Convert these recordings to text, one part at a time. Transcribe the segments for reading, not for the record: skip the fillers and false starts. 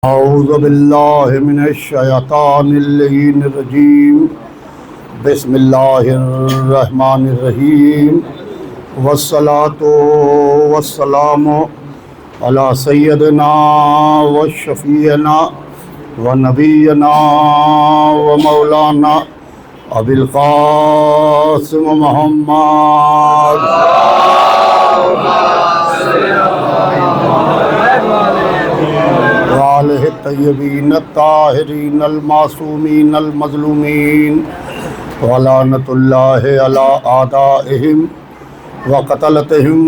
औज़ु बिल्लाहि मिनश शैतानिर रजीम। बिस्मिल्लाहिर रहमानिर रहीम। वस्सलातु वस्सलामु अला सय्यदिना व शफीना व नबीना व मौलाना अबिल क़ासिम मुहम्मद वालिहि तय्यबीन ताहिरीन अल मासूमीन अल मज़लूमीन व लानतुल्लाहि अला आदाइहिम व क़तलतिहिम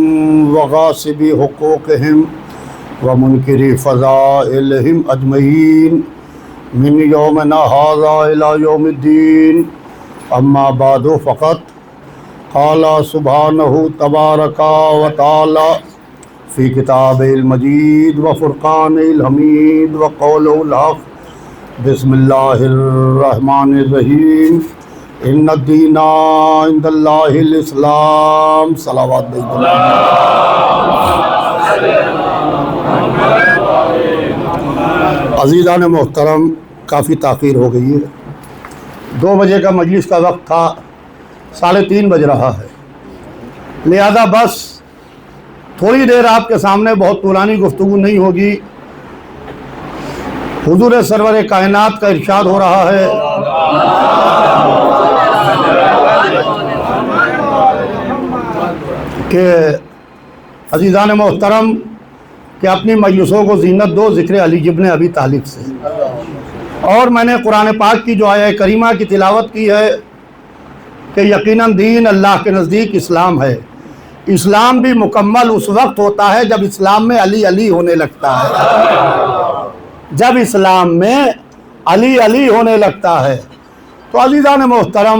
व गासिबी हुकूक़िहिम व मुनकिरी फ़ज़ाइलिहिम अजमईन मिन यौमिना हाज़ा इला यौमिद्दीन। अम्मा बादु फ़क़त क़ाला सुब्हानहु तबारका व तआला फ़ी किताबिल मजीद व फ़ुरक़ानिल हमीद व क़ौलिल हक़। बिस्मिल्लाहिर रहमानिर रहीम। इन्नद्दीना इंदल्लाहिल इस्लाम। सलावत अज़ीज़ान मोहतरम, काफ़ी ताख़ीर हो गई है। 2 बजे का मजलिस का वक्त था, 3:30 बज रहा है। लिहाजा बस थोड़ी देर आपके सामने बहुत पुरानी गुफ्तगू नहीं होगी। हुज़ूर सरवर कायनात का इरशाद हो रहा है कि अज़ीज़ान मोहतरम कि अपनी मजलिसों को ज़ीनत दो ज़िक्र अली इब्न अबी तालिब से। और मैंने कुरान पाक की जो आया करीमा की तिलावत की है कि यकीनन दीन अल्लाह के नज़दीक इस्लाम है। इस्लाम भी मुकम्मल उस वक्त होता है जब इस्लाम में अली अली होने लगता है। जब इस्लाम में अली अली होने लगता है तो अज़ीज़ान मोहतरम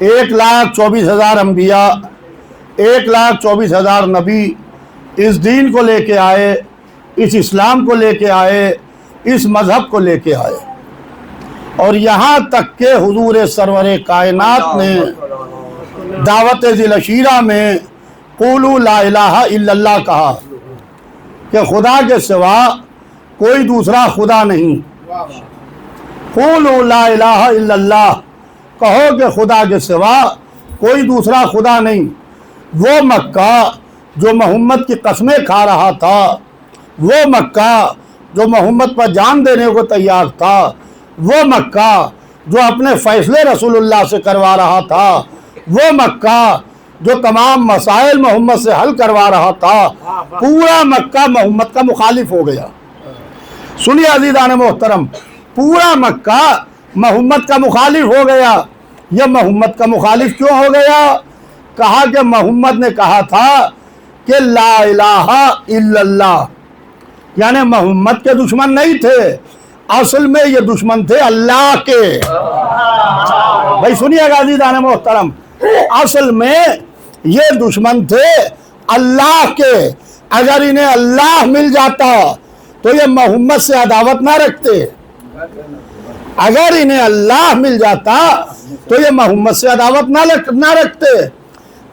1,24,000 अम्बिया, 1,24,000 नबी इस दीन को लेके आए, इस इस्लाम को लेके आए, इस मज़हब को लेके आए। और यहाँ तक के हुज़ूर सरवर कायनात ने दावत ज़िल-ए-अशीरा में क़ूलू ला इलाहा इल्लल्लाह कहा कि खुदा के सिवा कोई दूसरा खुदा नहीं। क़ूलू ला इलाहा इल्लल्लाह, कहो कि खुदा के सिवा कोई दूसरा खुदा नहीं। वो मक्का जो मोहम्मद की कस्में खा रहा था, वो मक्का जो मोहम्मद पर जान देने को तैयार था, वो मक्का जो अपने फ़ैसले रसूलुल्लाह से करवा रहा था, वो मक्का जो तमाम मसाइल मोहम्मद से हल करवा रहा था, पूरा मक्का मोहम्मद का मुखालिफ हो गया। सुनिए अज़ीज़ान मोहतरम, पूरा मक्का मोहम्मद का मुखालिफ हो गया। यह मोहम्मद का मुखालिफ क्यों हो गया? कहा कि मोहम्मद ने कहा था कि ला इलाहा इल्लल्लाह, यानी मोहम्मद के दुश्मन नहीं थे, असल में ये दुश्मन थे अल्लाह के। भाई सुनिएगा अज़ीज़ान मोहतरम, असल में ये दुश्मन थे अल्लाह के। अगर इन्हें अल्लाह मिल जाता तो ये मोहम्मद से अदावत ना रखते। अगर इन्हें अल्लाह मिल जाता तो ये मोहम्मद से अदावत ना रखते।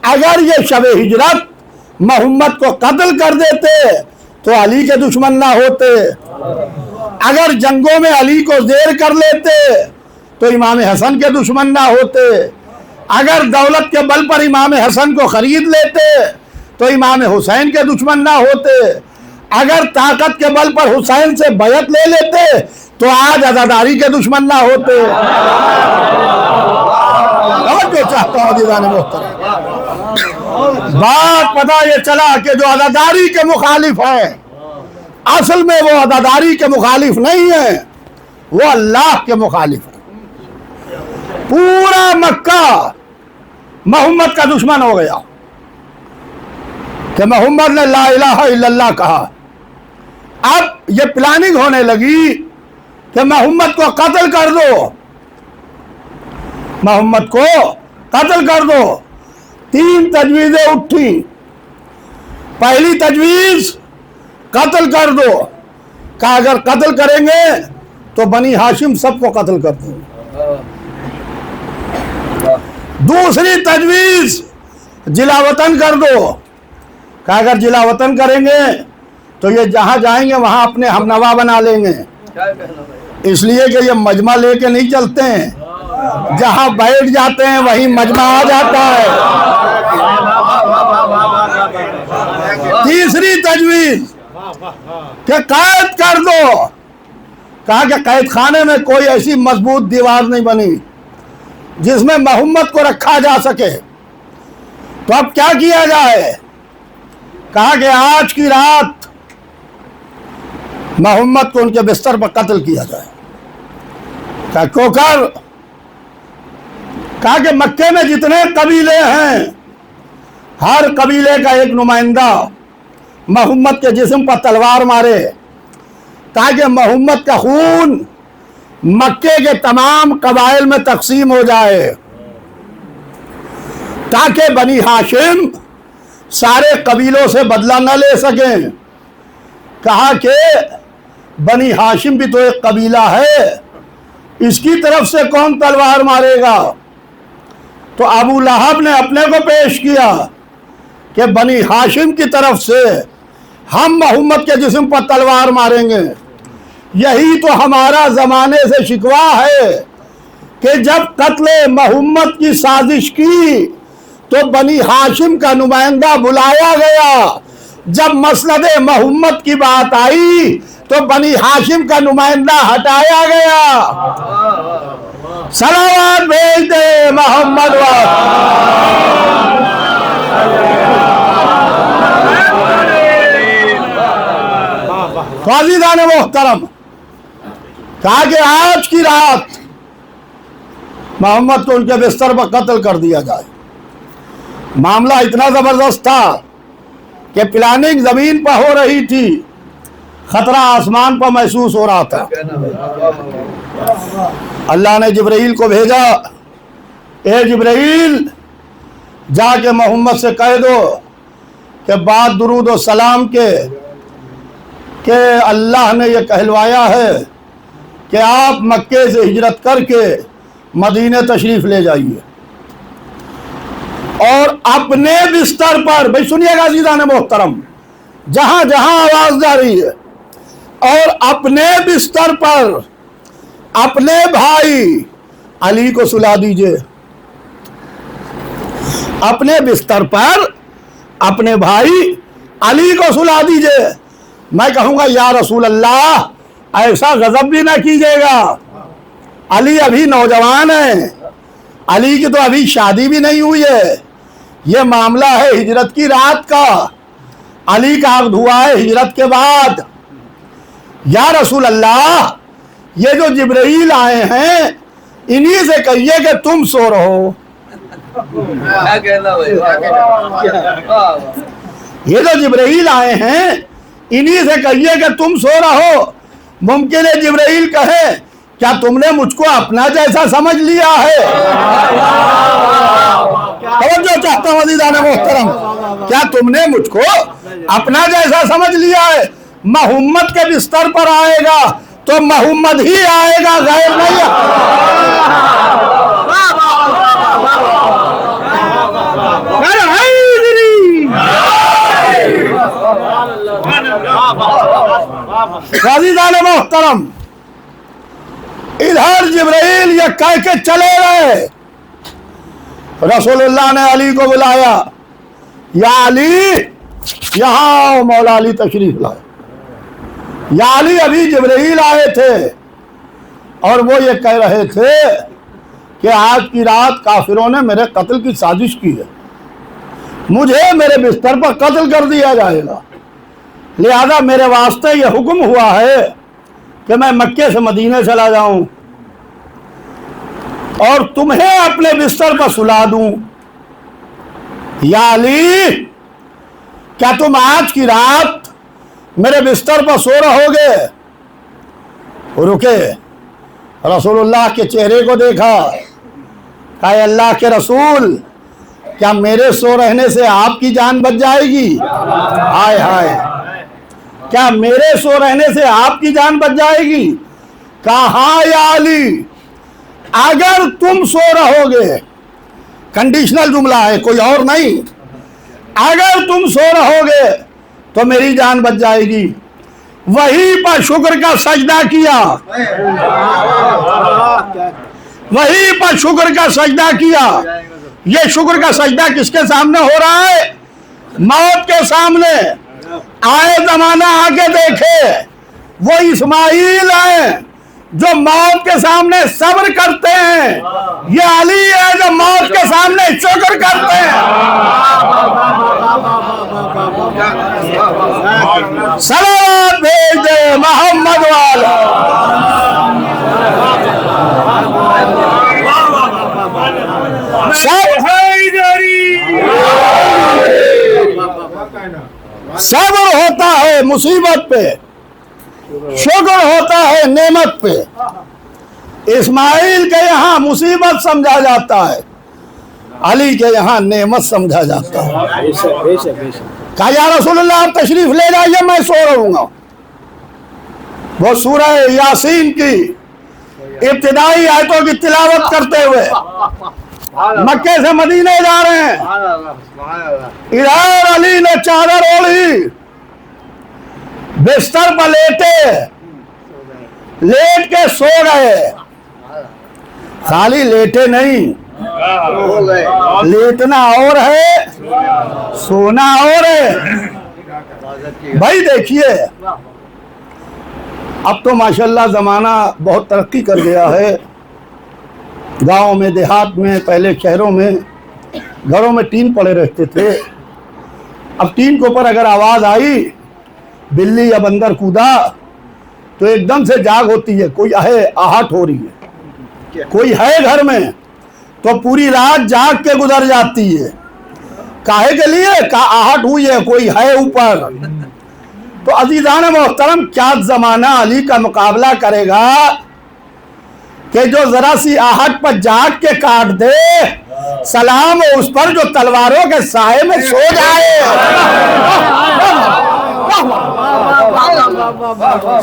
अगर ये शब हिजरत मोहम्मद को कत्ल कर देते तो अली के दुश्मन ना होते। अगर जंगों में अली को ज़ेर कर लेते तो इमाम हसन के दुश्मन ना होते। अगर दौलत के बल पर इमाम हसन को ख़रीद लेते तो इमाम हुसैन के दुश्मन ना होते। अगर ताकत के बल पर हुसैन से बैत ले लेते तो आज अज़ादारी के दुश्मन ना होते। और जो चाहता हूँ अज़ीज़ान मोहतरम, बात पता ये चला कि जो अज़ादारी के मुखालिफ है, असल में वो अज़ादारी के मुखालिफ नहीं है, वो अल्लाह के मुखालिफ है। पूरा मक्का मोहम्मद का दुश्मन हो गया कि मोहम्मद ने ला इलाहा इल्लल्लाह कहा। अब ये प्लानिंग होने लगी कि मोहम्मद को कत्ल कर दो, मोहम्मद को कत्ल कर दो। 3 तजवीज़ें उठी। पहली तजवीज़ कत्ल कर दो, कहा अगर कत्ल करेंगे तो बनी हाशिम सबको कत्ल कर दो। दूसरी तजवीज़ जिला वतन कर दो, कहा अगर जिला वतन करेंगे तो ये जहाँ जाएंगे वहाँ अपने हमनवा बना लेंगे। इसलिए कि ये मजमा लेके नहीं चलते हैं, जहाँ बैठ जाते हैं वहीं मजमा आ जाता है। तीसरी तजवीज कि कैद कर दो। कहा कि कैद खाने में कोई ऐसी मजबूत दीवार नहीं बनी जिसमें मोहम्मद को रखा जा सके, तो अब क्या किया जाए? कहा कि आज की रात मोहम्मद को उनके बिस्तर पर कत्ल किया जाए। क्या क्यों कर? कहा कि मक्के में जितने कबीले हैं, हर कबीले का एक नुमाइंदा मोहम्मद के जिस्म पर तलवार मारे, ताकि मोहम्मद का खून मक्के के तमाम कबाइल में तकसीम हो जाए, ताकि बनी हाशिम सारे कबीलों से बदला न ले सकें। कहा कि बनी हाशिम भी तो एक कबीला है, इसकी तरफ से कौन तलवार मारेगा? तो अबू लहब ने अपने को पेश किया कि बनी हाशिम की तरफ से हम मोहम्मद के जिस्म पर तलवार मारेंगे। यही तो हमारा ज़माने से शिकवा है कि जब कत्ले मोहम्मद की साजिश की तो बनी हाशिम का नुमाइंदा बुलाया गया, जब मसनद मोहम्मद की बात आई तो बनी हाशिम का नुमाइंदा हटाया गया। सलावत भेज दे मोहम्मद फाजिदान मोहतरम। कहा कि आज की रात मोहम्मद को उनके बिस्तर पर कत्ल कर दिया जाए। मामला इतना ज़बरदस्त था कि प्लानिंग ज़मीन पर हो रही थी, खतरा आसमान पर महसूस हो रहा था। अल्लाह ने जिब्राइल को भेजा, ए जिब्राइल जाके मोहम्मद से कह दो कि बाद दुरूद और सलाम के अल्लाह ने यह कहलवाया है कि आप मक्के से हिजरत करके मदीने तशरीफ़ ले जाइए और अपने बिस्तर पर, भाई सुनिएगा अज़ीज़ान मोहतरम, जहाँ जहाँ आवाज़ जा रही है, और अपने बिस्तर पर अपने भाई अली को सुला दीजिए। अपने बिस्तर पर अपने भाई अली को सुला दीजिए। मैं कहूँगा या रसूल अल्लाह, ऐसा गजब भी ना कीजिएगा, अली अभी नौजवान है, अली की तो अभी शादी भी नहीं हुई है, ये मामला है हिजरत की रात का, अली का आग हुआ है हिजरत के बाद। या रसूल अल्लाह, ये जो जिब्राइल आए हैं इन्हीं से कहिए कि तुम सो रहो। ये जो जिब्राइल आए हैं इन्हीं से कहिए कि तुम सो रहो। मुमकिन है जिब्राइल कहे, क्या तुमने मुझको अपना जैसा समझ लिया है? जो चाहता हूं अज़ीज़ान मोहतरम, क्या तुमने मुझको अपना जैसा समझ लिया है? मोहम्मद के बिस्तर पर आएगा तो मोहम्मद ही आएगा, गैर नहीं। अज़ीज़ान मोहतरम, इधर जिब्राइल ये कह के चले गए, रसूलुल्लाह ने अली को बुलाया, या अली यहाँ मौला अली तशरीफ लाए। या अली, अभी जिब्राइल आए थे और वो ये कह रहे थे कि आज की रात काफिरों ने मेरे कत्ल की साजिश की है, मुझे मेरे बिस्तर पर कत्ल कर दिया जाएगा, लिहाजा मेरे वास्ते ये हुक्म हुआ है कि मैं मक्के से मदीने चला जाऊं और तुम्हें अपने बिस्तर पर सुला दूं। या अली, क्या तुम आज की रात मेरे बिस्तर पर सो रहोगे? रुके, रसूलुल्लाह के चेहरे को देखा, कहा अल्लाह के रसूल, क्या मेरे सो रहने से आपकी जान बच जाएगी? हाय हाय, क्या मेरे सो रहने से आपकी जान बच जाएगी? कहा हाँ या अली, अगर तुम सो रहोगे, कंडीशनल जुमला है, कोई और नहीं, अगर तुम सो रहोगे तो मेरी जान बच जाएगी। वहीं पर शुक्र का सजदा किया, वहीं पर शुक्र का सजदा किया। ये शुक्र का सजदा किसके सामने हो रहा है? मौत के सामने। आए जमाना आके देखे, वो इस्माइल हैं जो मौत के सामने सब्र करते हैं। ये अली है जो मौत के सामने शुक्र करते हैं। सलावत भेज दे मोहम्मद वाला। सब्र होता है मुसीबत पे, शुक्र होता है नेमत पे। इस्माइल के यहाँ मुसीबत समझा जाता है, अली के यहाँ नेमत समझा जाता है। कहा या रसूलुल्लाह आप तशरीफ ले जाइए, मैं सो रहूंगा। वो सूरह यासीन की इब्तिदाई आयतों की तिलावत करते हुए मक्के से मदीने जा रहे हैं। इधर अली ने चादर ओढ़ी, बिस्तर पर लेटे, लेट के सो गए। खाली लेटे नहीं, लेटना और है, सोना और है। भाई देखिए, अब तो माशाल्लाह ज़माना बहुत तरक्की कर गया है। गाँव में, देहात में, पहले शहरों में घरों में टीन पड़े रहते थे। अब टीन के ऊपर अगर आवाज़ आई, बिल्ली या बंदर कूदा, तो एकदम से जाग होती है, कोई है, आहट हो रही है, कोई है घर में, तो पूरी रात जाग के गुजर जाती है। काहे के लिए? का आहट हुई है, कोई है ऊपर। तो अजीजान मोहतरम, क्या जमाना अली का मुकाबला करेगा कि जो जरा सी आहट पर जाग के काट दे, सलाम उस पर जो तलवारों के साए में सो जाए।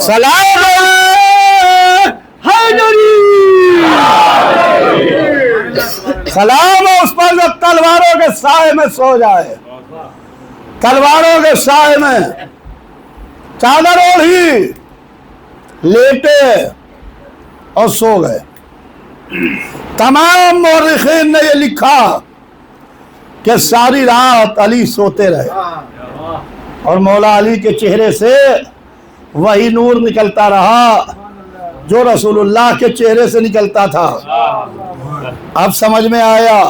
सलाम हैदरी, सलाम उस पर जो तलवारों के साए में सो जाए। तलवारों के साए में चादर ओढ़ी, लेटे और सो गए। तमाम मौरिखीन ने ये लिखा कि सारी रात अली सोते रहे और मौला अली के चेहरे से वही नूर निकलता रहा जो रसूलुल्लाह के चेहरे से निकलता था। अब समझ में आया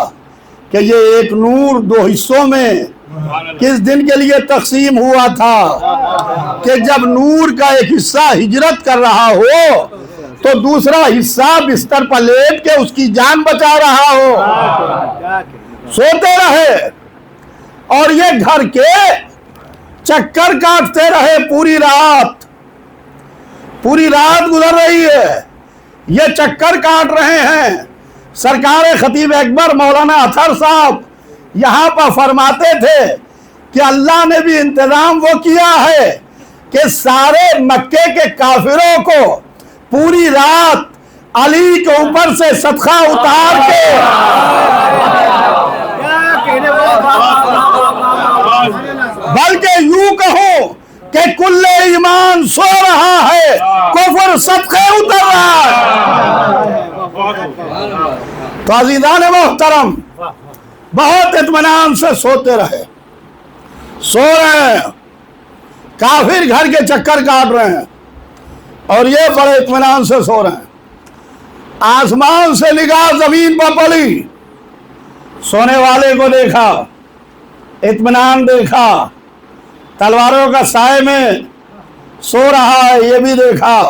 कि ये एक नूर दो हिस्सों में किस दिन के लिए तकसीम हुआ था कि जब नूर का एक हिस्सा हिजरत कर रहा हो तो दूसरा हिस्सा बिस्तर पर लेट के उसकी जान बचा रहा हो। सोते रहे और ये घर के चक्कर काटते रहे पूरी रात। पूरी रात गुजर रही है, ये चक्कर काट रहे हैं। सरकार खतीब अकबर मौलाना अतहर साहब यहाँ पर फरमाते थे कि अल्लाह ने भी इंतजाम वो किया है कि सारे मक्के के काफिरों को पूरी रात अली के ऊपर से सदका उतार के, बल्कि यूं कहो कि कुल्ले ईमान सो रहा है, कुफर सदके उतर रहा है। तो अज़ीज़ान मोहतरम, बहुत इत्मीनान से सोते रहे। सो रहे हैं, काफिर घर के चक्कर काट रहे हैं और ये बड़े इत्मीनान से सो रहे हैं। आसमान से निगाह जमीन पर पड़ी, सोने वाले को देखा, इत्मीनान देखा, तलवारों का साए में सो रहा है ये भी देखा।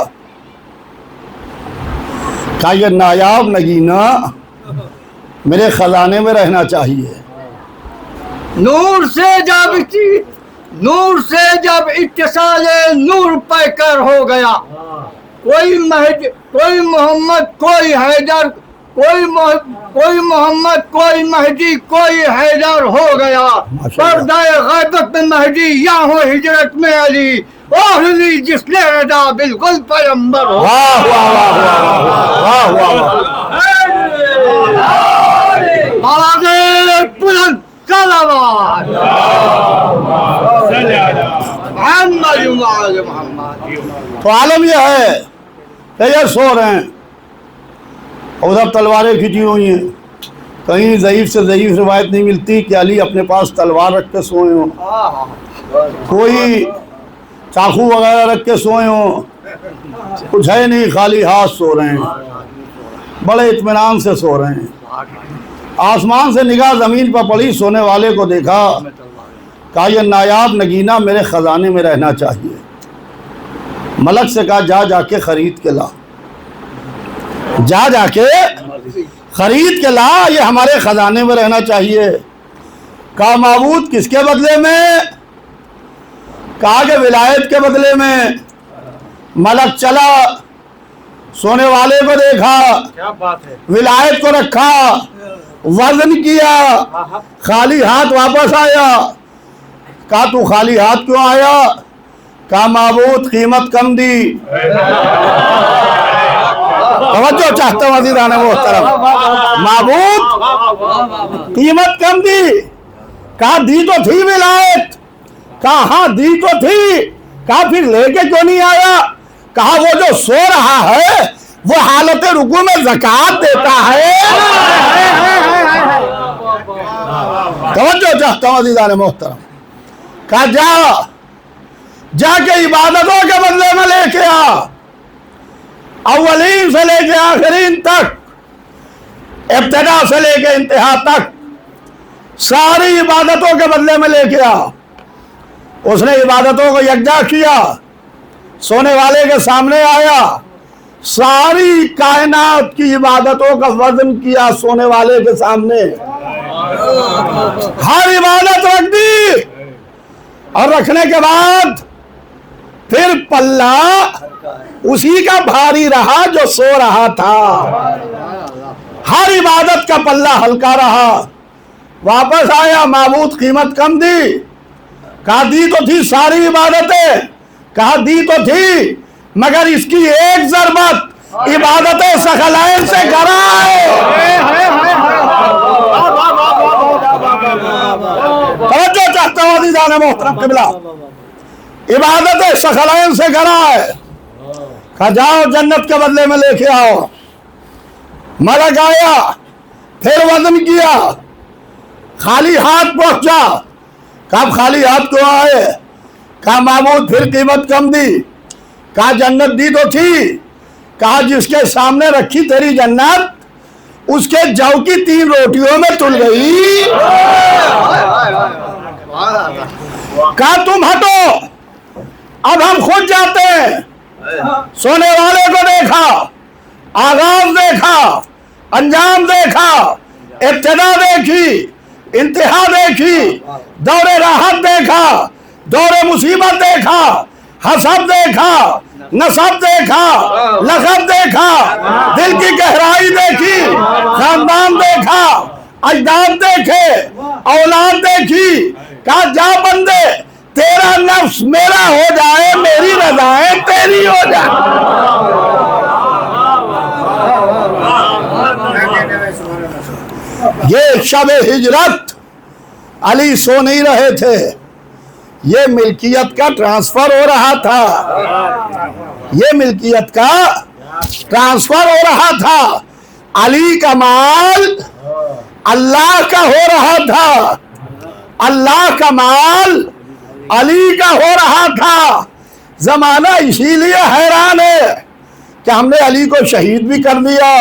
क्या ये नायाब नगीना मेरे खजाने में रहना चाहिए? नूर से जब इत्तिसाले नूर पैकर हो गया, कोई मोहम्मद, कोई हैदर, कोई मोहम्मद, कोई महदी, कोई हैदर हो गया। पर्दाए गैबत में महदी, या हो हिजरत में अली, ओहली जिसने रदा बिल्कुल पैगंबर हो। वाह वाह वाह वाह वाह वाह। बुलंद सलावत। मोहम्मद मोहम्मद। तो आलम यह है कि ये सो रहे हैं, उधर तलवारें खिंची हुई हैं। कहीं ज़ईफ़ से ज़ईफ़ रिवायत नहीं मिलती कि अली अपने पास तलवार रख के सोए हों, कोई चाकू वगैरह रख के सोए हों, कुछ है नहीं, खाली हाथ सो रहे हैं, बड़े इत्मीनान से सो रहे हैं। आसमान से निगाह ज़मीन पर पड़ी, सोने वाले को देखा, कहा यह नायाब नगीना मेरे ख़जाने में रहना चाहिए। मलक से कहा जा जाके ख़रीद के ला, जा जाके ख़रीद के ला, ये हमारे ख़जाने में रहना चाहिए। कहा माबूद किसके बदले में? कहा कि विलायत के बदले में। मलक चला, सोने वाले को देखा, क्या बात है। विलायत को रखा, वजन किया, खाली हाथ वापस आया। कहा तू खाली हाथ क्यों आया? कहा माबूद कीमत कम दी। तवज्जो चाहता हूँ अज़ीज़ान मोहतरम, माबूद कीमत कम दी। कहा दी तो थी विलायत। कहा हाँ दी तो थी। कहा फिर लेके क्यों नहीं आया? कहा वो जो सो रहा है वो हालत रुकू में ज़कात देता है। तवज्जो चाहता हूँ अज़ीज़ान मोहतरम। कहा जा जाके इबादतों के बदले में लेके आ, अव्वलीन से लेके आखिरीन तक, इब्तिदा से लेके इंतहा तक सारी इबादतों के बदले में लेके आ। उसने इबादतों को यकजा किया, सोने वाले के सामने आया, सारी कायनात की इबादतों का वजन किया सोने वाले के सामने, हर इबादत रख दी। और रखने के बाद फिर पल्ला उसी का भारी रहा जो सो रहा था। हर इबादत का पल्ला हल्का रहा। वापस आया, माबूद कीमत कम दी। कहा दी तो थी सारी इबादतें। कहा दी तो थी मगर इसकी एक ज़रबत इबादतें सकलैन से कराए। तवज्जो चाहता हूँ अज़ीज़ान मोहतरम क़िबला, इबादतें सकलैन से कराए। कहा जाओ जन्नत के बदले में लेके आओ। मलक आया, फिर वजन किया, खाली हाथ पहुंचा। कहा खाली हाथ क्यों आए? कहा मामूद फिर कीमत कम दी। कहा जन्नत दी तो थी। कहा जिसके सामने रखी तेरी जन्नत उसके जौ की 3 रोटियों में तुल गई। कहा तुम हटो, अब हम खुद जाते हैं। सोने वाले को देखा, आगाज देखा, अंजाम देखा, इब्तिदा देखी, इंतहा देखी, दौरे राहत देखा, दौरे मुसीबत देखा, हसब देखा, नसब देखा, लखब देखा, दिल की गहराई देखी, खानदान देखा, अजदाद देखे, औलाद देखी। कहा जा बंदे तेरा नफ्स मेरा हो जाए, मेरी रज़ाएं तेरी हो जाए। ये शब हिजरत अली सो नहीं रहे थे, ये मिल्कियत का ट्रांसफर हो रहा था। ये मिल्कियत का ट्रांसफर हो रहा था। अली का माल अल्लाह का हो रहा था, अल्लाह का माल अली का हो रहा था। जमाना इसीलिए हैरान है कि हमने अली को शहीद भी कर दिया।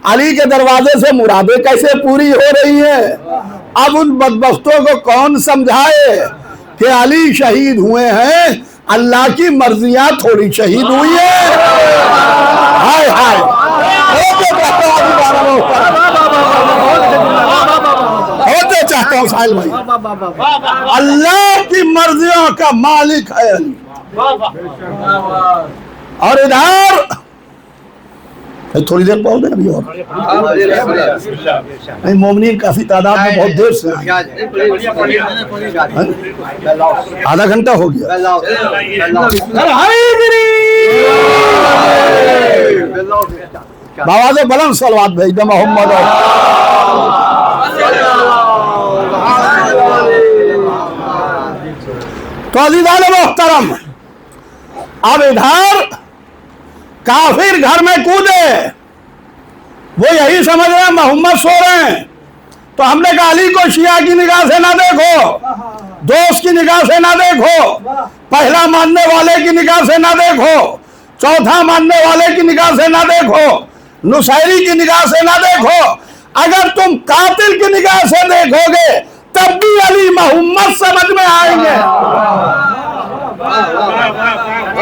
अली के दरवाजे से मुरादें कैसे पूरी हो रही हैं। अब उन बदबख्तों को कौन समझाए कि अली शहीद हुए हैं, अल्लाह की मर्जियां थोड़ी शहीद हुई है। हाय हाय, चाहता हूँ साहिल भाई, अल्लाह की मर्जियों का मालिक है अली। और इधर थोड़ी देर पहुंच गए अभी, और नहीं मोमिनीन काफी तादाद में बहुत देर से आधा घंटा हो गया। बाबा से बुलंद सलवात भेज दे मोहम्मद। तो अज़ीज़ान मोहतरम, अब इधर काफिर घर में कूदे, वो यही समझ रहे हैं मोहम्मद सो रहे हैं। तो हमने कहा अली को शिया की निगाह से ना देखो, दोस्त की निगाह से ना देखो, पहला मानने वाले की निगाह से ना देखो, चौथा मानने वाले की निगाह से ना देखो, नुसैरी की निगाह से ना देखो। अगर तुम कातिल की निगाह से देखोगे तब भी अली मोहम्मद समझ में आएंगे,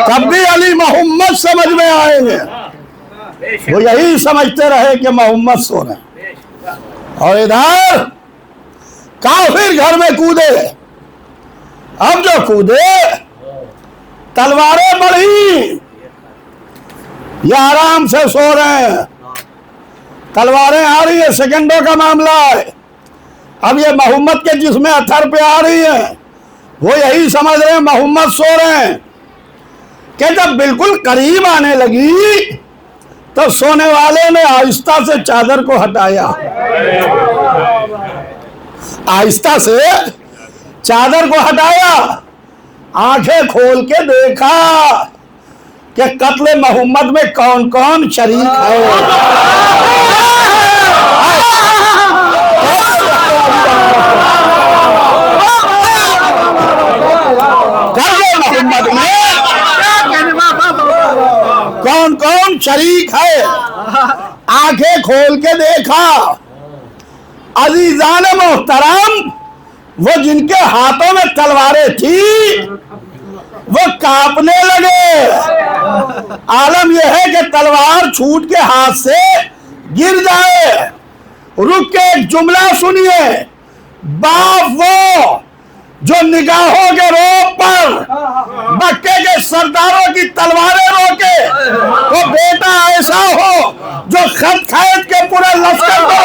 तब भी अली मोहम्मद समझ में आएंगे। वो यही समझते रहे कि मोहम्मद सो रहे हैं। और इधर काफिर घर में कूदे। अब जो कूदे, तलवारें बढ़ी, ये आराम से सो रहे हैं, तलवारें आ रही है, सेकंडों का मामला है। अब ये मोहम्मद के जिस्म अथर पे आ रही है, वो यही समझ रहे हैं मोहम्मद सो रहे हैं। कि जब बिल्कुल करीब आने लगी तो सोने वाले ने आहिस्ता से चादर को हटाया, आहिस्ता से चादर को हटाया, आंखें खोल के देखा कि कत्ले मोहम्मद में कौन कौन शरीक है। मोहम्मद में कौन कौन शरीक है, आंखें खोल के देखा। अजीजान मोहतरम, वो जिनके हाथों में तलवारें थी वो कांपने लगे। आलम यह है कि तलवार छूट के हाथ से गिर जाए। रुक के एक जुमला सुनिए, बाप वो जो निगाहों के रोक पर मक्के के सरदारों की तलवारें रोके, वो बेटा ऐसा हो जो खत खैत के पूरे लश्कर को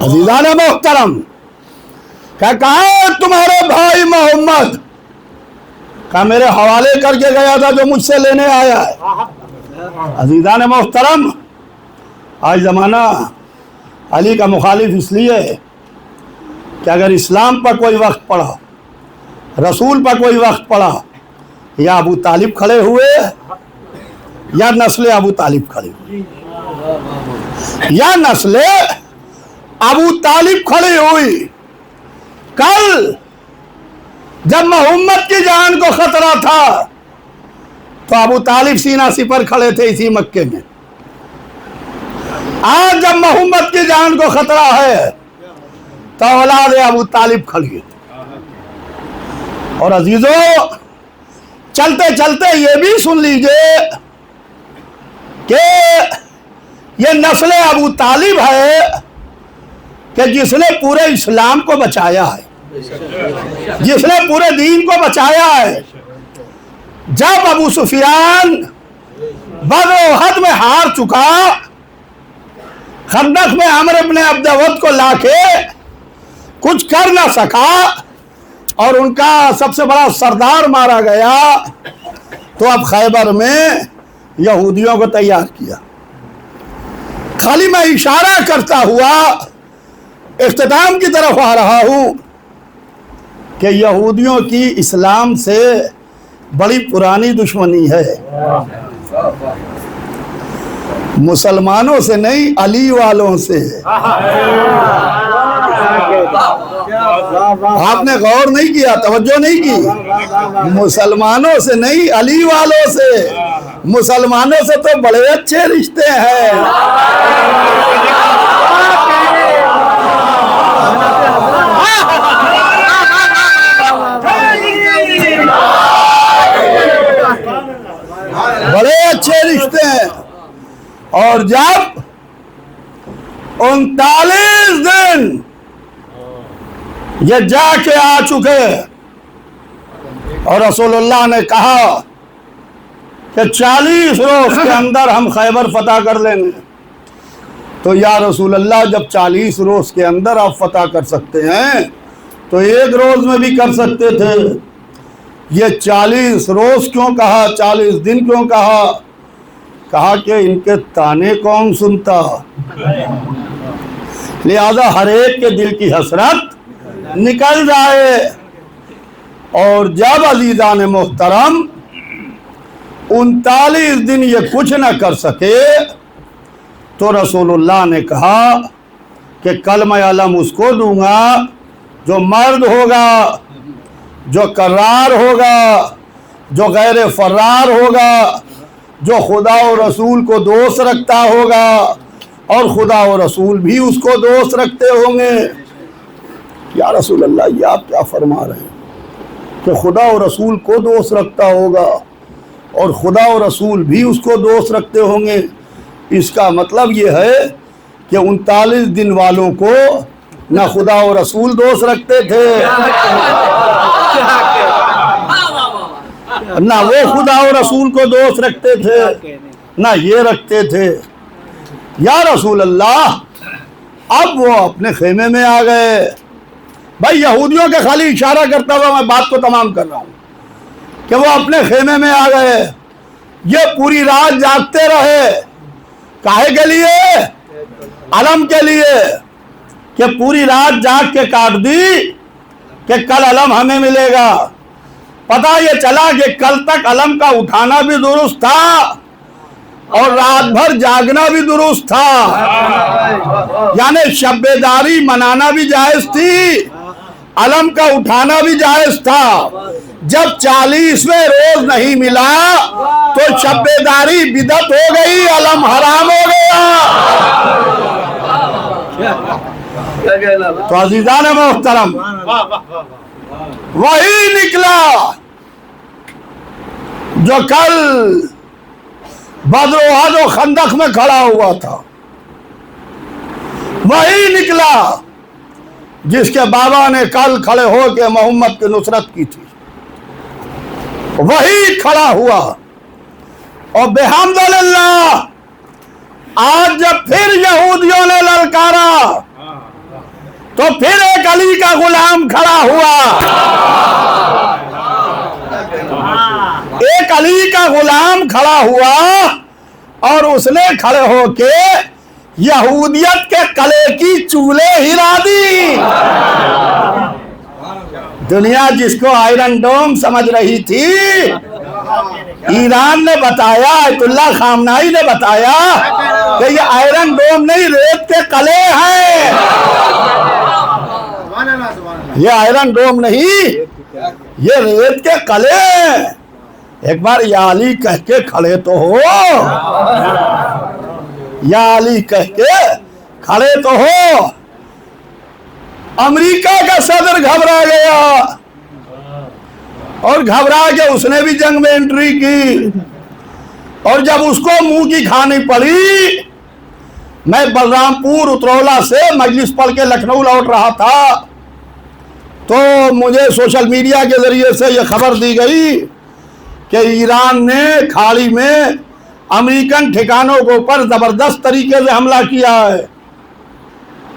अज़ीज़ान मोहतरम, क्या कहा तुम्हारे भाई मोहम्मद का मेरे हवाले करके गया था जो मुझसे लेने आया है। अज़ीज़ान मोहतरम, आज ज़माना अली का मुखालिफ इसलिए है कि अगर इस्लाम पर कोई वक्त पड़ा, रसूल पर कोई वक्त पड़ा, या अबू तालिब खड़े हुए या नस्ल अबू तालिब खड़ी हुई, या नस्ल अबू तालिब खड़ी हुई। कल जब मोहम्मद की जान को खतरा था तो अबू तालिब सीना सिपर खड़े थे इसी मक्के में। आज जब मोहम्मद की जान को खतरा है तो औलाद अबू तालिब खड़ी है। और अजीजों, चलते चलते ये भी सुन लीजिए कि ये नस्ल अबू तालिब है कि जिसने पूरे इस्लाम को बचाया है, जिसने पूरे दीन को बचाया है। जब अबू सुफियान बदर उहद में हार चुका, खंदक में अमर इब्ने अब्दवद को लाके कुछ कर ना सका और उनका सबसे बड़ा सरदार मारा गया, तो अब खैबर में यहूदियों को तैयार किया। खाली मैं इशारा करता हुआ इख्तिताम की तरफ आ रहा हूं कि यहूदियों की इस्लाम से बड़ी पुरानी दुश्मनी है। मुसलमानों से नहीं, अली वालों से। आपने गौर नहीं किया, तवज्जो नहीं की। मुसलमानों से नहीं, अली वालों से। मुसलमानों से तो बड़े अच्छे रिश्ते हैं। बड़े अच्छे रिश्ते हैं। और जब 39 दिन ये जाके आ चुके और रसूलुल्लाह ने कहा कि 40 रोज के अंदर हम खैबर फतह कर लेंगे, तो या रसूलुल्लाह जब 40 रोज के अंदर आप फतह कर सकते हैं तो एक रोज में भी कर सकते थे। ये 40 रोज क्यों कहा, 40 दिन क्यों कहा? कहा कि इनके ताने कौन सुनता। लिहाजा हर एक के दिल की हसरत निकल जाए। और जब अजीज़ान मोहतरम 39 दिन ये कुछ न कर सके तो रसूलुल्लाह ने कहा कि कल मैं अलम उसको दूंगा जो मर्द होगा, जो करार होगा, जो गैर फरार होगा, जो खुदा और रसूल को दोस्त रखता होगा और खुदा और रसूल भी उसको दोस्त रखते होंगे। या रसूल अल्लाह, ये आप क्या फरमा रहे हैं कि खुदा और रसूल को दोस्त रखता होगा और खुदा और रसूल भी उसको दोस्त रखते होंगे? इसका मतलब ये है कि 39 दिन वालों को ना खुदा और रसूल दोस्त रखते थे, ना वो खुदा और रसूल को दोस्त रखते थे, ना ये रखते थे। या रसूल अल्लाह, अब वो अपने खेमे में आ गए। भाई यहूदियों के खाली इशारा करता हुआ मैं बात को तमाम कर रहा हूँ कि वो अपने खेमे में आ गए। ये पूरी रात जागते रहे। काहे के लिए? अलम के लिए, कि पूरी रात जाग के काट दी कि कल अलम हमें मिलेगा। पता ये चला कि कल तक अलम का उठाना भी दुरुस्त था और रात भर जागना भी दुरुस्त था, यानी शब्बेदारी मनाना भी जायज थी, अलम का उठाना भी जायज था। जब 40वें रोज नहीं मिला तो शब्बेदारी बिदअत हो गई, अलम हराम हो गया। तो अजीज़ान मोहतरम, वही निकला जो कल बद्र वहद और खंदक में खड़ा हुआ था। वही निकला जिसके बाबा ने कल खड़े होकर मोहम्मद की नुसरत की थी। वही खड़ा हुआ। और बेहम्दुलिल्लाह आज जब फिर यहूदियों ने ललकारा तो फिर एक अली का गुलाम खड़ा हुआ। एक अली का गुलाम खड़ा हुआ और उसने खड़े होके यहूदियत के कले की चूल्हे हिला दी। दुनिया जिसको आयरन डोम समझ रही थी, ईरान ने बताया, आयतुल्लाह खामनाई ने बताया कि ये आयरन डोम नहीं, रेत के कले हैं। ये आयरन डोम नहीं, ये रेत के कले। एक बार या अली कह के खड़े तो हो, या अली कह के खड़े तो हो। अमेरिका का सदर घबरा गया और घबरा के उसने भी जंग में एंट्री की। और जब उसको मुंह की खानी पड़ी, मैं बलरामपुर उतरौला से मजलिस पढ़ के लखनऊ लौट रहा था तो मुझे सोशल मीडिया के जरिए से यह खबर दी गई कि ईरान ने खाड़ी में अमेरिकन ठिकानों के ऊपर जबरदस्त तरीके से हमला किया है।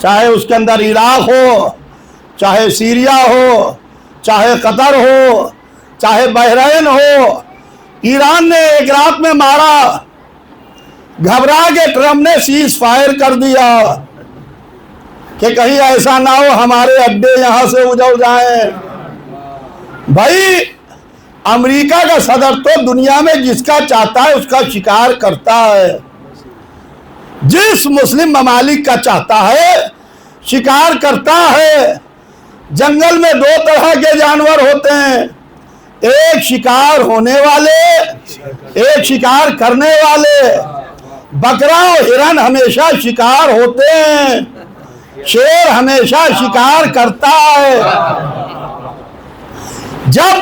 चाहे उसके अंदर इराक हो, चाहे सीरिया हो, चाहे कतर हो, चाहे बहरीन हो, ईरान ने एक रात में मारा। घबरा के ट्रम्प ने सीज फायर कर दिया कि कहीं ऐसा ना हो हमारे अड्डे यहां से उजड़ जाएं। भाई अमेरिका का सदर तो दुनिया में जिसका चाहता है उसका शिकार करता है। जिस मुस्लिम ममालिक का चाहता है शिकार करता है। जंगल में दो तरह के जानवर होते हैं, एक शिकार होने वाले, एक शिकार करने वाले। बकरा और हिरन हमेशा शिकार होते हैं, शेर हमेशा शिकार करता है। जब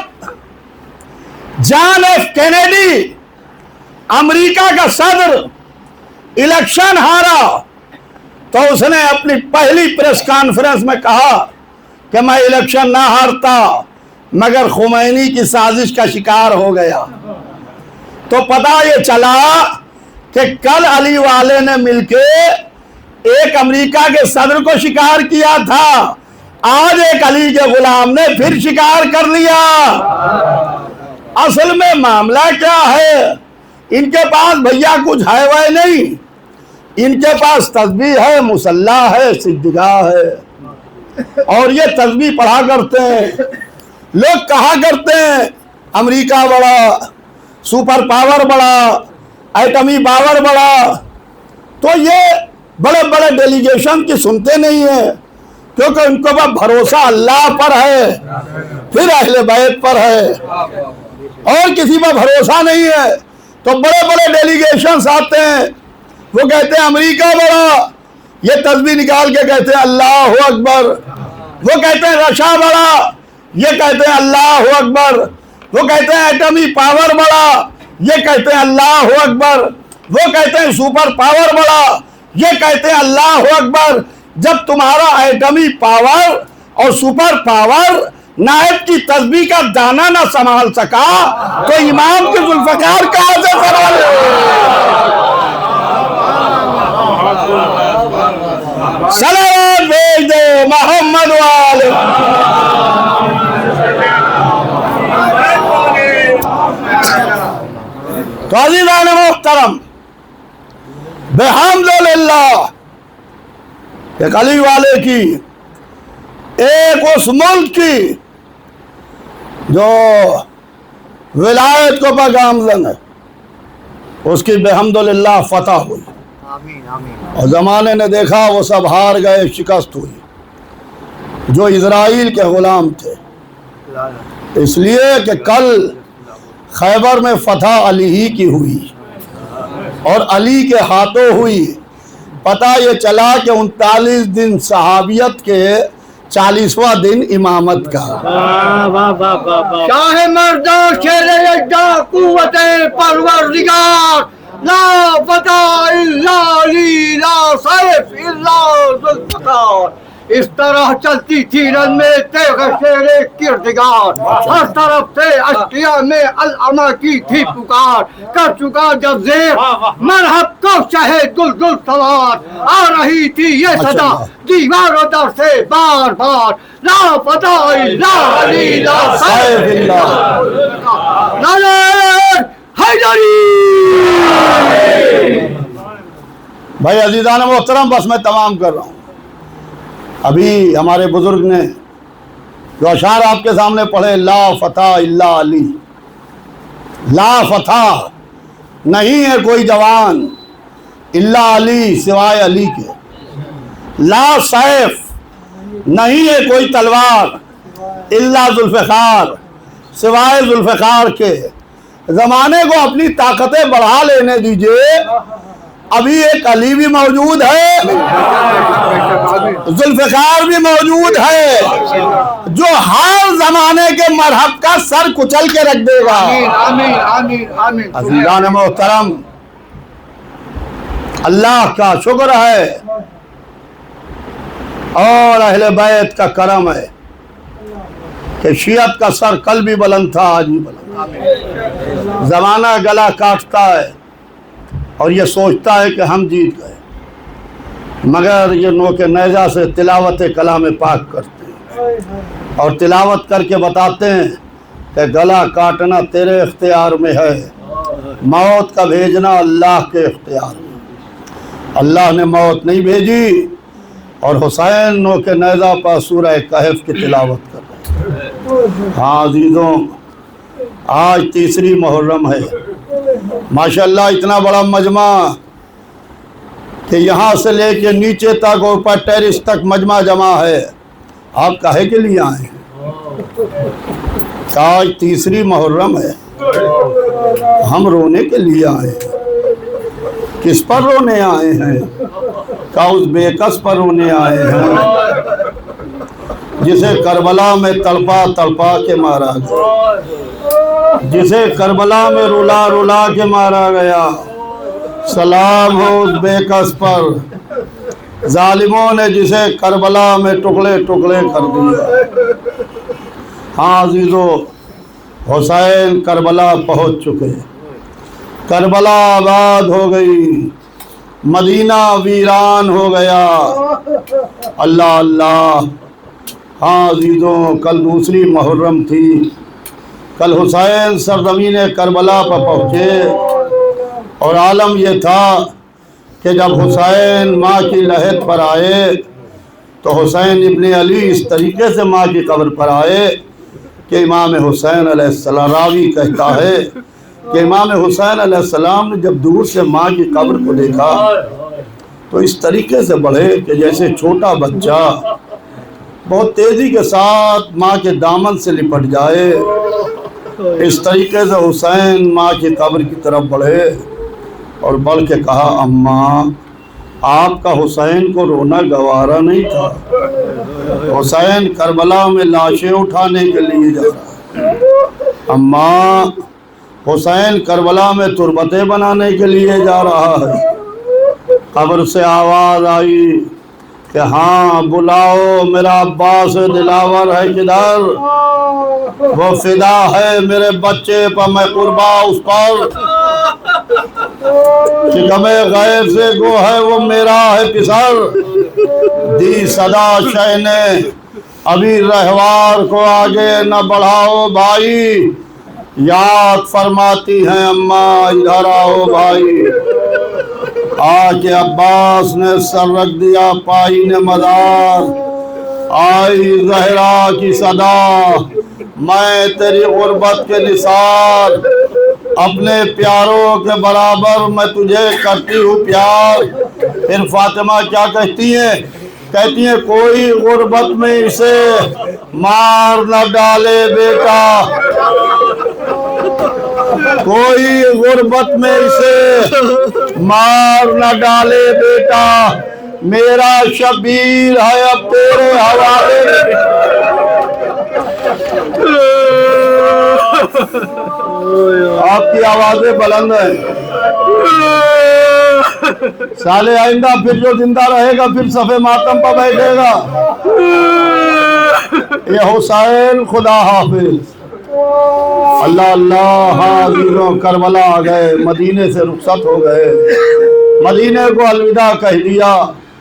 जॉन एफ कैनेडी अमेरिका का सदर इलेक्शन हारा तो उसने अपनी पहली प्रेस कॉन्फ्रेंस में कहा कि मैं इलेक्शन ना हारता मगर खुमैनी की साजिश का शिकार हो गया। तो पता ये चला कि कल अली वाले ने मिलके एक अमेरिका के सदर को शिकार किया था, आज एक अली के गुलाम ने फिर शिकार कर लिया। असल में मामला क्या है, इनके पास भैया कुछ है वह नहीं, इनके पास तस्बीह है, मुसल्ला है, सिद्दीक़ा है और ये तस्बीह पढ़ा करते हैं। लोग कहा करते हैं अमेरिका बड़ा, सुपर पावर बड़ा, एटमी पावर बड़ा, तो ये बड़े बड़े डेलीगेशन की सुनते नहीं है, क्योंकि उनको बस भरोसा अल्लाह पर है, फिर अहले बैत पर है, और किसी पर भरोसा नहीं है। तो बड़े बड़े डेलीगेशन आते हैं, वो कहते हैं अमेरिका बड़ा, ये तस्बीह निकाल के कहते हैं अल्लाह अकबर। वो कहते हैं रशा बड़ा, ये कहते हैं अल्लाह अकबर। वो कहते हैं एटमी पावर बड़ा, ये कहते हैं अल्लाह अकबर। वो कहते हैं सुपर पावर बड़ा, ये कहते हैं अल्लाह अकबर। जब तुम्हारा एटमी पावर और सुपर पावर नायब की तस्बीह का दाना ना संभाल सका, तो इमाम के जुल्फकार कहां से संभाले? सलावत भेज दो मोहम्मद वाले। तो अज़ीज़ान मोहतरम, बिहम्दिल्लाह एक अली वाले की, एक उस मुल्क की जो विलायत को पैगामज़न है, उसकी बिहम्दिल्लाह फतह हुई। और ज़माने ने देखा वो सब हार गए, शिकस्त हुई। जो इज़राइल के ग़ुलाम थे, इसलिए कि कल खैबर में फतह अली ही की हुई और अली के हाथों हुई। पता ये चला कि 39 दिन सहाबियत के 40वां दिन इमामत का। चाहे मर्दा शेरे कुव्वते परवरदिगार, ला फता इल्ला अली, ला सैफ इल्ला जुल्फ़कार। इस तरह चलती थी रन में तेग शेरे किरदगार, हर तरफ से अश्किया में अलअमा की थी पुकार। कर चुका जब जेर मरहब को चाहे दुलदुल सवार, आ रही थी ये सदा दीवारों दर से बार बार, ला फता इल्ला अली, ला सैफ इल्ला हैदरी। भाई अज़ीज़ान मोहतरम, बस मैं तमाम कर रहा हूँ। अभी हमारे बुजुर्ग ने जो अशार आपके सामने पढ़े, ला फतह इल्ला अली, ला फतह नहीं है कोई जवान इल्ला अली सिवाय अली के, ला सैफ नहीं है कोई तलवार इल्ला जुल्फ़कार सिवाय जुल्फ़कार के। ज़माने को अपनी ताकतें बढ़ा लेने दीजिए, अभी एक अली भी मौजूद है, जुल्फ़कार भी मौजूद है, जो हर जमाने के मरहब का सर कुचल के रख देगा। आमीन आमीन आमीन। अज़ीज़ान मोहतरम, अल्लाह का शुक्र है और अहले बैत का करम है कि शियत का सर कल भी बुलंद था, आज भी बुलंद। जमाना गला काटता है और ये सोचता है कि हम जीत गए, मगर ये नोके नेज़ा से तिलावत कलाम पाक करते हैं और तिलावत करके बताते हैं कि गला काटना तेरे इख्तियार में है, मौत का भेजना अल्लाह के इख्तियार में। अल्लाह ने मौत नहीं भेजी और हुसैन नोके नेज़ा पर सूरह कहफ की तिलावत कर रहे हैं। हाँ अज़ीज़ों, आज तीसरी मुहर्रम है, माशाअल्लाह इतना बड़ा मजमा कि यहाँ से लेके नीचे तक ऊपर टेरिस तक मजमा जमा है। आप काहे के लिए आए हैं? आज तीसरी मुहर्रम है, हम रोने के लिए आए हैं। किस पर रोने आए हैं? का उस बेकस पर रोने आए हैं जिसे करबला में तड़पा तड़पा के मारा गया, जिसे करबला में रुला रुला के मारा गया। सलाम हो उस बेकस पर, जालिमों ने जिसे करबला में टुकड़े टुकड़े कर दिया। हाँ अजीजों, हुसैन करबला पहुंच चुके, करबला आबाद हो गई, मदीना वीरान हो गया। अल्लाह अल्लाह, हाँ अजीज़ों, कल दूसरी मुहर्रम थी। कल हुसैन सरज़मीन करबला पर पहुँचे और आलम यह था कि जब हुसैन माँ की लहद पर आए तो हुसैन इब्ने अली इस तरीके से माँ की कब्र पर आए कि इमाम हुसैन अलैहिस्सलाम, रावी कहता है कि इमाम हुसैन अलैहिस्सलाम ने जब दूर से माँ की कब्र को देखा तो इस तरीके से बढ़े कि जैसे छोटा बच्चा बहुत तेज़ी के साथ माँ के दामन से लिपट जाए। इस तरीके से हुसैन माँ की कब्र की तरफ बढ़े और बढ़ के कहा, अम्मा आपका हुसैन को रोना गवारा नहीं था। हुसैन करबला में लाशें उठाने के लिए जा रहा है। अम्मा हुसैन करबला में तुरबतें बनाने के लिए जा रहा है। कब्र से आवाज़ आई कि हाँ बुलाओ, मेरा अब्बास दिलावर है किधर? वो फिदा है मेरे बच्चे पर, मैं कुर्बा उस पर कि गमे गैर से गो है वो मेरा है पिसर। दी सदा शह ने अभी रहवार को आगे न बढ़ाओ भाई, याद फरमाती हैं अम्मा इधर आओ भाई। आके अब्बास ने सर रख दिया पाई ने मदार, आई जहरा की सदा मैं तेरी गुर्बत के निसार, अपने प्यारों के बराबर मैं तुझे करती हूँ प्यार। फिर फातिमा क्या कहती हैं? कहती हैं कोई गुर्बत में इसे मार न डाले बेटा, कोई गुर्बत में इसे मार न डाले बेटा, मेरा शबीर है अब तेरे हवाले। आपकी आवाजें बुलंद हैं। साले आइंदा फिर जो जिंदा रहेगा फिर सफे मातम पर बैठेगा। ये हुसैन खुदा हाफिज। अल्लाह अल्लाह। हाजिरों करबला आ गए, मदीने से रुखसत हो गए, मदीने को अलविदा कह दिया।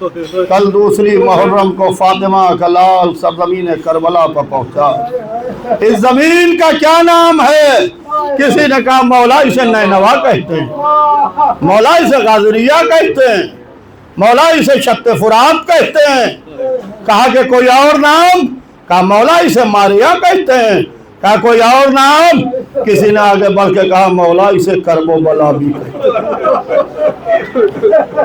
कल दूसरी मुहर्रम को फातिमा का लाल सरज़मीन करबला पर पहुंचा। इस जमीन का क्या नाम है? किसी ने कहा मौला इसे नैनवा कहते हैं, मौला इसे गाजरिया कहते हैं, मौला इसे शत्ते फुरात कहते हैं। कहा कि कोई और नाम? कहा मौला इसे मारिया कहते हैं। कहा कोई और नाम? किसी ने आगे बढ़ के कहा मौला इसे करबो बला भी कहते हैं।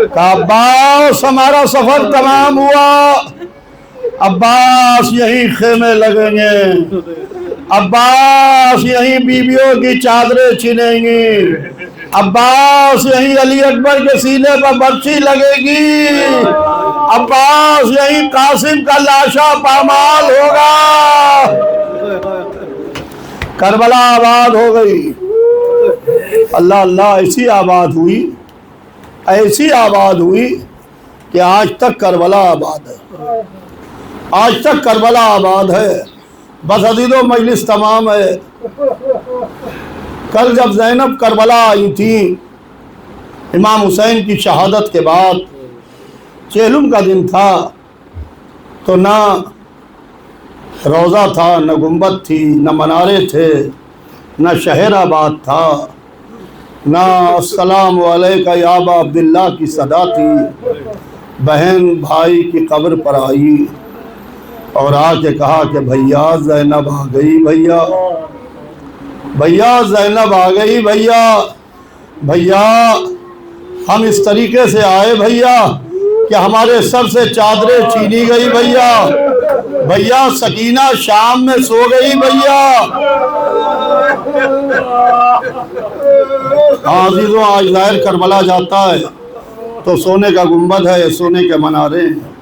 कहा अब्बास हमारा सफर तमाम हुआ, अब्बास यहीं खेमे लगेंगे, अब्बास यहीं बीवियों की चादरें छिनेंगी, अब्बास यहीं अली अकबर के सीने पर बर्छी लगेगी, अब्बास यहीं कासिम का लाशा पामाल होगा। करबला आबाद हो गई। अल्लाह अल्लाह। ऐसी आबाद हुई, ऐसी आबाद हुई कि आज तक करबला आबाद है, आज तक करबला आबाद है। बस अजीज़ों मजलिस तमाम है। कल जब ज़ैनब करबला आई थी इमाम हुसैन की शहादत के बाद, चेहलुम का दिन था, तो ना रोज़ा था, न गुंबद थी, न मनारे थे, न शहराबाद था, ना अस्सलाम वालेका या अबा अब्दुल्लाह की सदा थी। बहन भाई की कब्र पर आई और आके कहा कि भैया ज़ैनब आ गई, भैया भैया ज़ैनब आ गई, भैया भैया हम इस तरीके से आए भैया कि हमारे सर से चादरें छीनी गई भैया, भैया सकीना शाम में सो गई भैया। अज़ीज़ों आज ज़ाहिर करबला जाता है तो सोने का गुंबद है, सोने के मनारे हैं,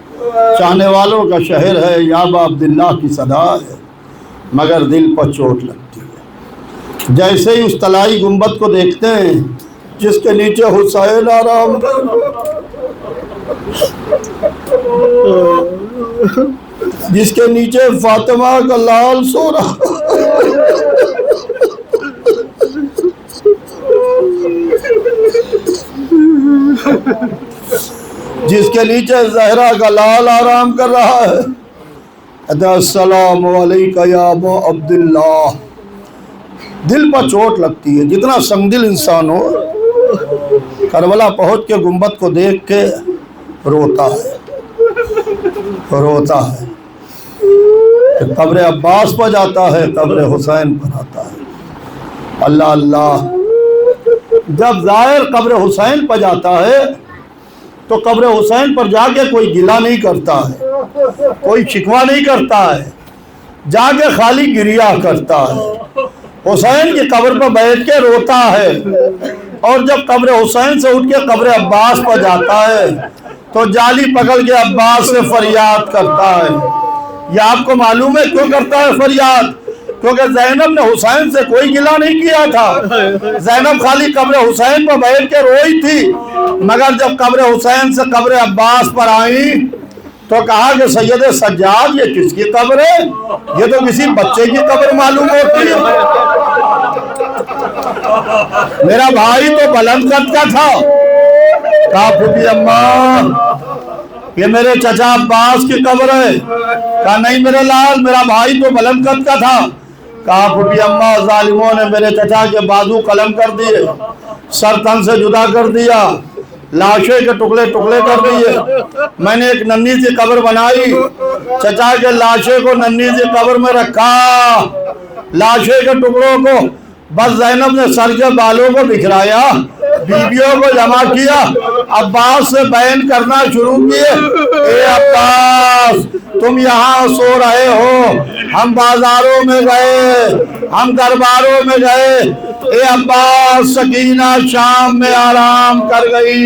चाहने वालों का शहर है, या अबा अब्दुल्लाह की सदा है, मगर दिल पर चोट लगती है। जैसे ही उस तलाई गुंबद को देखते हैं जिसके नीचे हुसैन आराम, जिसके नीचे फातिमा का लाल सो रहा, जिसके नीचे जहरा का लाल आराम कर रहा है, अस्सलामु अलैका या अबा अब्दुल्लाह। दिल पर चोट लगती है, जितना संगदिल इंसान हो करबला पहुँच के गुंबद को देख के रोता है, रोता है। कब्र अब्बास पर जाता है, कब्र हुसैन पर आता है। अल्लाह अल्लाह, जब ज़ाहिर कब्र हुसैन पर जाता है तो कब्र हुसैन पर जाके कोई गिला नहीं करता है, कोई शिकवा नहीं करता है, जाके खाली गिरिया करता है। हुसैन की कब्र पर बैठ के रोता है। और जब कब्र हुसैन से उठ के कब्र अब्बास पर जाता है तो जाली पकड़ के अब्बास से फरियाद करता है। ये आपको मालूम है क्यों करता है फरियाद? क्योंकि ज़ैनब ने हुसैन से कोई गिला नहीं किया था। ज़ैनब खाली कब्र हुसैन पर बैठ के रोई थी, मगर जब कब्र हुसैन से कब्र अब्बास पर आई तो कहा कि सैयद सज्जाद ये किसकी कब्र है? ये तो किसी बच्चे की कब्र मालूम होती है। मेरा भाई तो बुलंद कद का था। कहा फूफी अम्मा ये मेरे चचा अब्बास की कब्र है। कहा नहीं मेरे लाल, मेरा भाई तो बुलंद कद का था। कहा फूफी अम्मा जालिमों ने मेरे चचा के बाजू कलम कर दिए, सर तन से जुदा कर दिया, लाशें के टुकड़े टुकड़े कर दिए। मैंने एक नन्ही सी कब्र बनाई, चचा के लाशे को नन्ही सी कब्र में रखा, लाशे के टुकड़ों को बस ज़ैनब ने सर के बालों को बिखराया, बीवियों को जमा किया, अब्बास से बयान करना शुरू किए। ए अब्बास तुम यहाँ सो रहे हो, हम बाजारों में गए, हम दरबारों में गए। ए अब्बास सकीना शाम में आराम कर गई।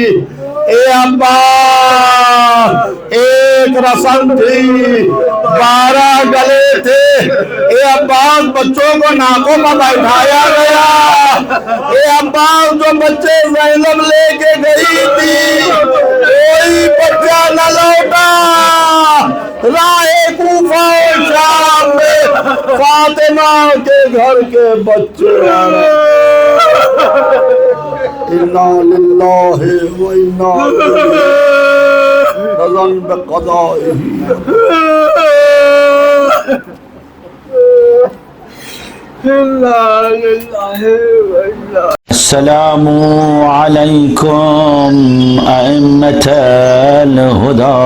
ए अब्बास एक रस्म थी, 12 गले थे। ए अब्बास बच्चों को नाकों में बैठाया गया। ए अब्बास जो बच्चे ज़ैनब लेके गई थी कोई बच्चा न लौटा। राहे कूफा और शाम में फातिमा के घर के बच्चे इन्ना लिल्लाहि व इन्ना इलैहि राजिऊन। अस्सलामु अलैकुम अइम्मतल हुदा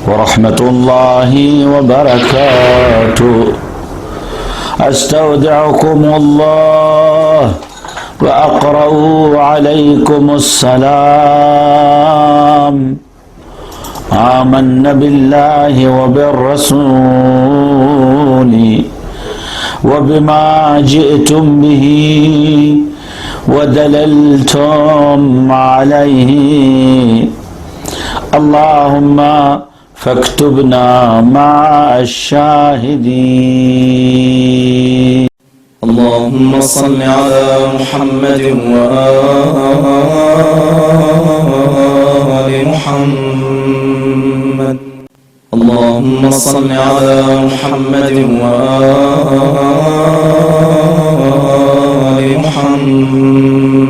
व रहमतुल्लाहि व बरकातुहू। अस्तौदिउकुमुल्लाह व अक़रउ अलैकुमुस्सलाम। आमन्ना बिल्लाहि व बिर्रसूली व बिमा जिअतुम बिही व दललतुम अलैहि। अल्लाहुम्मा फक्तुबना मअश-शाहिदीन। अल्लाहुम्मा सल्लि अला मुहम्मद व आलि मुहम्मद। अल्लाहुम्मा सल्लि अला मुहम्मद व आलि मुहम्मद।